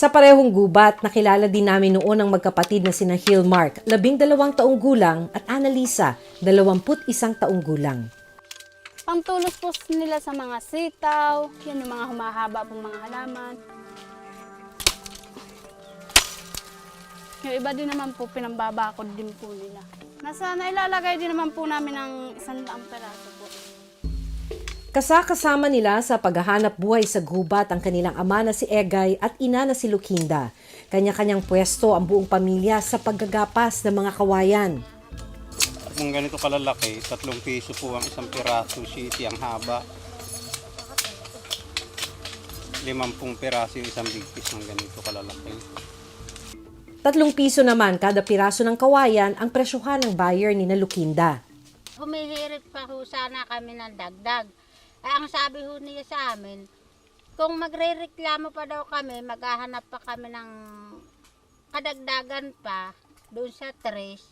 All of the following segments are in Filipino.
Sa parehong gubat, nakilala din namin noon ang magkapatid na sina Hilmark, 12 taong gulang, at Annalisa, 21 taong gulang. Pangtulos po nila sa mga sitaw, yan yung mga humahaba pong mga halaman. Yung iba din naman po, pinambabakod din po nila. Nailalagay din naman po namin ng 100 peraso po. Kasama nila sa paghahanap buhay sa gubat ang kanilang ama na si Egay at ina na si Lucinda. Kanya-kanyang pwesto ang buong pamilya sa paggagapas ng mga kawayan. Kung ganito kalalaki, 3 piso po ang isang piraso, city ang haba. 50 piraso yung isang big piece ng ganito kalalaki. 3 piso naman kada piraso ng kawayan ang presyuhan ng buyer ni na Lucinda. Humihirit pa ho sana kami ng dagdag. Ang sabi ho niya sa amin, kung magre-reklamo pa daw kami, maghahanap pa kami ng kadagdagan pa doon sa tres,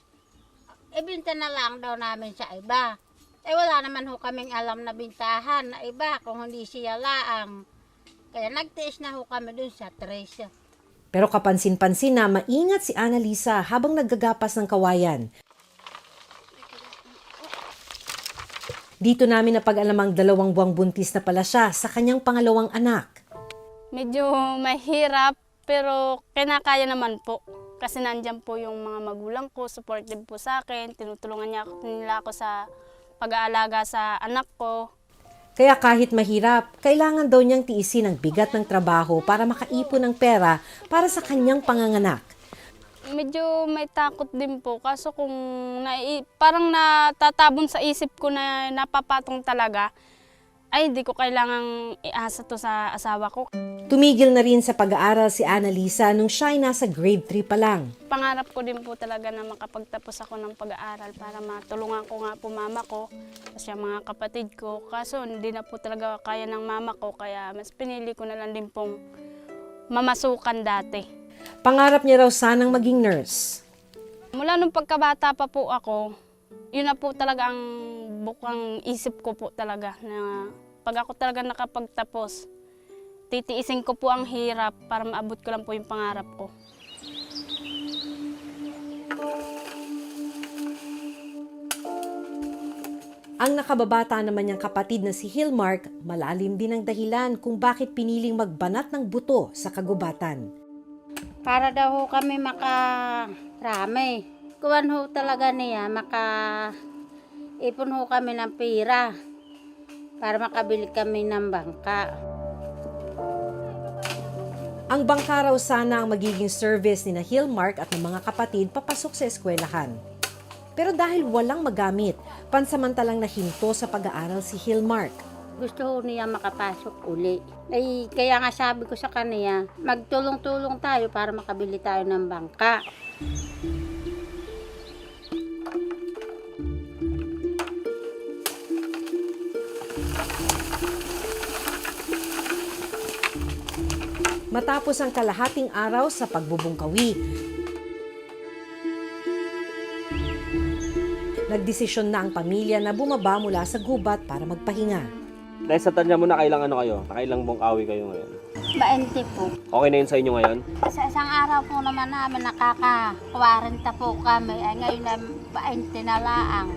ibinta na lang daw namin sa iba. Wala naman ho kaming alam na bintahan na iba kung hindi siya laang. Kaya nagtiis na ho kami doon sa tres. Pero kapansin-pansin na maingat si Annalisa habang naggagapas ng kawayan. Dito namin napag-alamang 2 buwang buntis na pala siya sa kanyang pangalawang anak. Medyo mahirap pero kinakaya naman po. Kasi nandyan po yung mga magulang ko, supportive po sa akin, tinutulungan nila ako sa pag-aalaga sa anak ko. Kaya kahit mahirap, kailangan daw niyang tiisin ang bigat ng trabaho para makaipon ng pera para sa kanyang panganganak. Medyo may takot din po kaso kung parang natatabon sa isip ko na napapatong talaga, ay di ko kailangang iasa to sa asawa ko. Tumigil na rin sa pag-aaral si Annalisa nung siya ay nasa grade 3 pa lang. Pangarap ko din po talaga na makapagtapos ako ng pag-aaral para matulungan ko nga po mama ko kasi mga kapatid ko. Kaso hindi na po talaga kaya ng mama ko kaya mas pinili ko na lang din pong mamasukan dati. Pangarap niya raw sanang maging nurse. Mula nung pagkabata pa po ako, yun na po talaga ang bukang isip ko po talaga na pag ako talaga nakapagtapos, titiisin ko po ang hirap para maabot ko lang po yung pangarap ko. Ang nakababata naman niyang kapatid na si Hilmark, malalim din ang dahilan kung bakit piniling magbanat ng buto sa kagubatan. Para daw ho kami makarami. Kuwan ho talaga niya, ipon ho kami ng pira para makabili kami ng bangka. Ang bangka raw sana ang magiging service ni na Hilmark at ng mga kapatid papasok sa eskwelahan. Pero dahil walang magamit, pansamantalang nahinto sa pag-aaral si Hilmark. Gusto ho niya makapasok uli. Kaya nga sabi ko sa kanya, magtulong-tulong tayo para makabili tayo ng bangka. Matapos ang kalahating araw sa pagbubungkawi, nagdesisyon na ang pamilya na bumaba mula sa gubat para magpahinga. Dahil sa tanya mo, nakailang Nakailang bungkawi kayo ngayon? 20 po. Okay na yun sa inyo ngayon? Sa isang araw po naman namin nakaka-40 po kami. Ngayon na 20 na laang.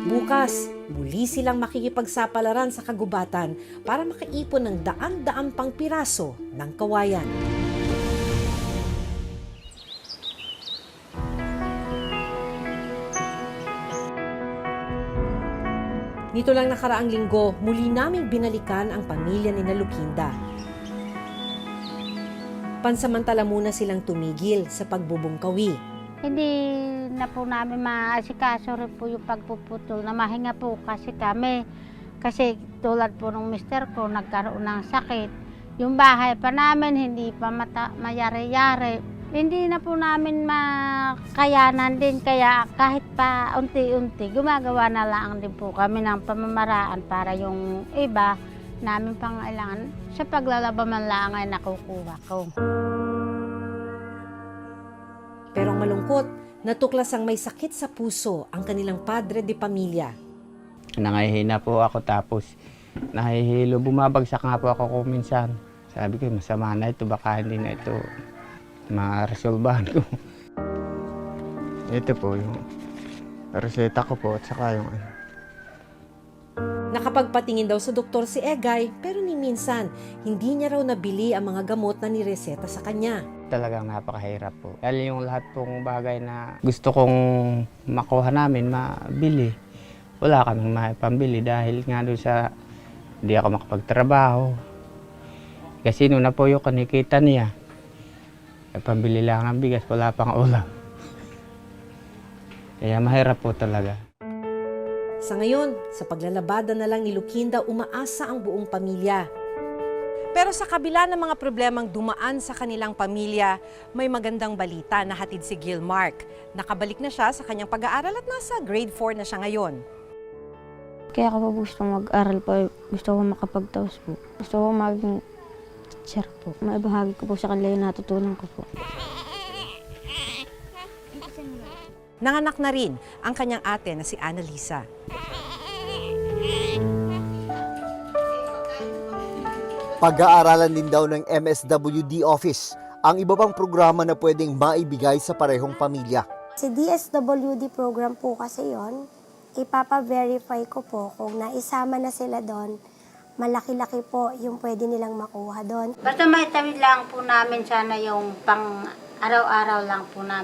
Bukas, muli silang makikipagsapalaran sa kagubatan para makaipon ng daan-daan pang piraso ng kawayan. Nito lang nakaraang linggo, muli naming binalikan ang pamilya ni na Lucinda. Pansamantala muna silang tumigil sa pagbubungkawi. Hindi na po namin maasikaso rin po yung pagpuputol na mahinga po kasi kami. Kasi tulad po ng mister ko, nagkaroon ng sakit. Yung bahay pa namin, hindi pa mayari-yari. Hindi na po namin makayanan din, kaya kahit pa unti-unti, gumagawa na lang din po kami ng pamamaraan para yung iba namin pangailangan sa paglalaba man lang ay nakukuha ko. Pero ang malungkot, natuklas ang may sakit sa puso ang kanilang padre de pamilya. Nangihina po ako tapos nahihilo. Bumabagsak nga po ako minsan Sabi ko, masama na ito, baka hindi na ito ma-resolbahan ko. Ito po yung reseta ko po at saka yung ano. Nakapagpatingin daw sa doktor si Egay pero ni minsan hindi niya raw nabili ang mga gamot na nireseta sa kanya. Talagang napakahirap po. Dahil yung lahat pong bagay na gusto kong makuha namin, mabili. Wala kaming maipambili dahil nga doon sa hindi ako makapagtrabaho. Kasi noon na po yung kinikita niya. Pambili lang ng bigas, wala pang ulam. Kaya mahirap po talaga. Sa ngayon, sa paglalabada na lang ni Lucinda, umaasa ang buong pamilya. Pero sa kabila ng mga problemang dumaan sa kanilang pamilya, may magandang balita na hatid si Gilmark. Nakabalik na siya sa kanyang pag-aaral at nasa grade 4 na siya ngayon. Kaya ako po gusto mag-aral po. Gusto ko makapagtaos po. Gusto ko maging teacher po. Maibahagi ko po sa kanila yung natutunan ko po. Nanganak na rin ang kanyang ate na si Annalisa. Pag-aaralan din daw ng MSWD office ang iba pang programa na pwedeng maibigay sa parehong pamilya. Si DSWD program po kasi yon, ipapa-verify ko po kung naisama na sila doon, malaki-laki po yung pwede nilang makuha doon. Basta maitawid lang po namin sana yung pang araw-araw lang po namin.